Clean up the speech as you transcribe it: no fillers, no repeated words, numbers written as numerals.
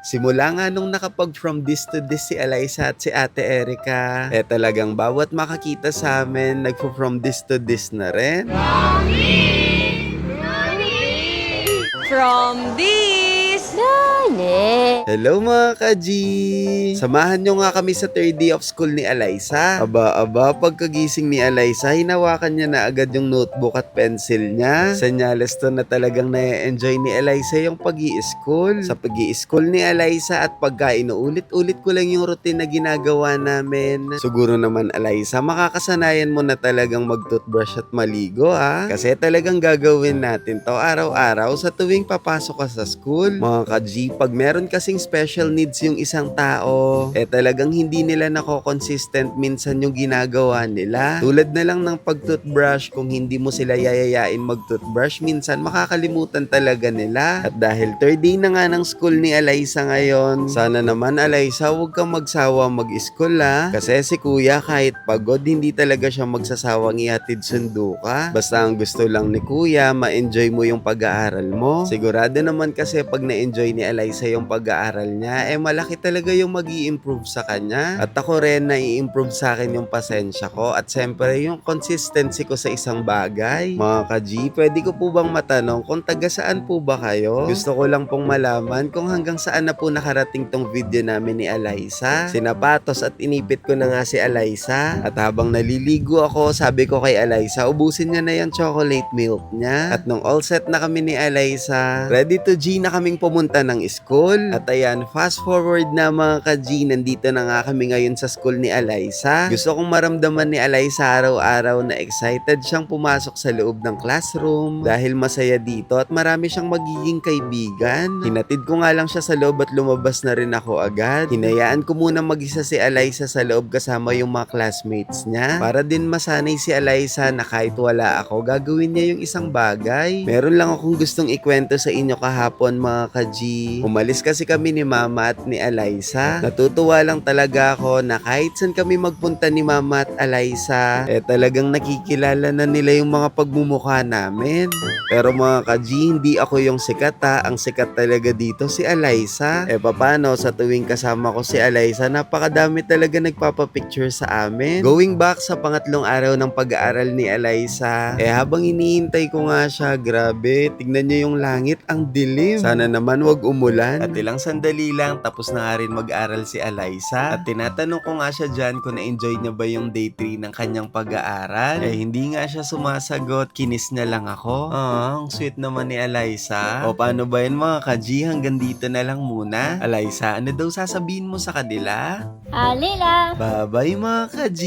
Simula nga nung nakapag from this to this si Eliza at si Ate Erica, talagang bawat makakita sa amin, nagpo-from this to this na rin. From this, Dali. Hello mga ka-G! Samahan nyo nga kami sa third day of school ni Eliza. Aba, pagkagising ni Eliza, hinawakan niya na agad yung notebook at pencil niya. Senyales to na talagang na-enjoy ni Eliza yung pag-i-school. Sa pag-i-school ni Eliza at pagkain, ulit-ulit ko lang yung routine na ginagawa namin. Siguro naman Eliza, makakasanayan mo na talagang mag-toothbrush at maligo ha. Kasi talagang gagawin natin to araw-araw sa tuwing papasok ka sa school. Mga ka-G, pag meron kasing special needs yung isang tao, talagang hindi nila nako-consistent minsan yung ginagawa nila. Tulad na lang ng pag-toothbrush, kung hindi mo sila yayayain mag-toothbrush, minsan makakalimutan talaga nila. At dahil third day na nga ng school ni Eliza ngayon, sana naman Eliza, huwag kang magsawa mag-school ha. Kasi si kuya kahit pagod, hindi talaga siya magsasawang ihatid sundo ka. Basta ang gusto lang ni kuya, ma-enjoy mo yung pag-aaral mo. Sigurado naman kasi pag na-enjoy ni Eliza yung pag-aaral niya, malaki talaga yung mag-i-improve sa kanya. At ako rin, nai-improve sa akin yung pasensya ko at siyempre yung consistency ko sa isang bagay. Mga ka-G, pwede ko po bang matanong kung taga saan po ba kayo? Gusto ko lang pong malaman kung hanggang saan na po nakarating tong video namin ni Eliza. Sinapatos at inipit ko na nga si Eliza. At habang naliligo ako, sabi ko kay Eliza, ubusin niya na yung chocolate milk niya. At nung all set na kami ni Eliza, ready to G na kaming pumunta ng school. At ayan, fast forward na mga ka-G, nandito na nga kami ngayon sa school ni Eliza. Gusto kong maramdaman ni Eliza araw-araw na excited siyang pumasok sa loob ng classroom dahil masaya dito at marami siyang magiging kaibigan. Hinatid ko nga lang siya sa loob at lumabas na rin ako agad. Hinayaan ko muna mag-isa si Eliza sa loob kasama yung mga classmates niya para din masanay si Eliza na kahit wala ako, gagawin niya yung isang bagay. Meron lang akong gustong ikwento sa inyo kahapon mga ka-G. Umalis kasi kami ni Mama at ni Eliza. Natutuwa lang talaga ako na kahit saan kami magpunta ni Mama at Eliza, talagang nakikilala na nila yung mga pagmumukha namin. Pero mga ka-G, hindi ako yung sikat ha. Ang sikat talaga dito si Eliza. Paano sa tuwing kasama ko si Eliza, napakadami talaga nagpapapicture sa amin. Going back sa pangatlong araw ng pag-aaral ni Eliza, habang iniintay ko nga siya, grabe, tignan niyo yung langit, ang dilim. Sana naman wag umulan. At ilang sandali lang, tapos na nga rin mag-aral si Eliza. At tinatanong ko nga siya dyan kung na-enjoy niya ba yung day 3 ng kanyang pag-aaral. Hindi nga siya sumasagot, kinis niya lang ako. Ang sweet naman ni Eliza. O paano ba yun mga ka-G, hanggang dito na lang muna. Eliza, ano daw sasabihin mo sa kanila? Alila. Bye-bye mga ka-G!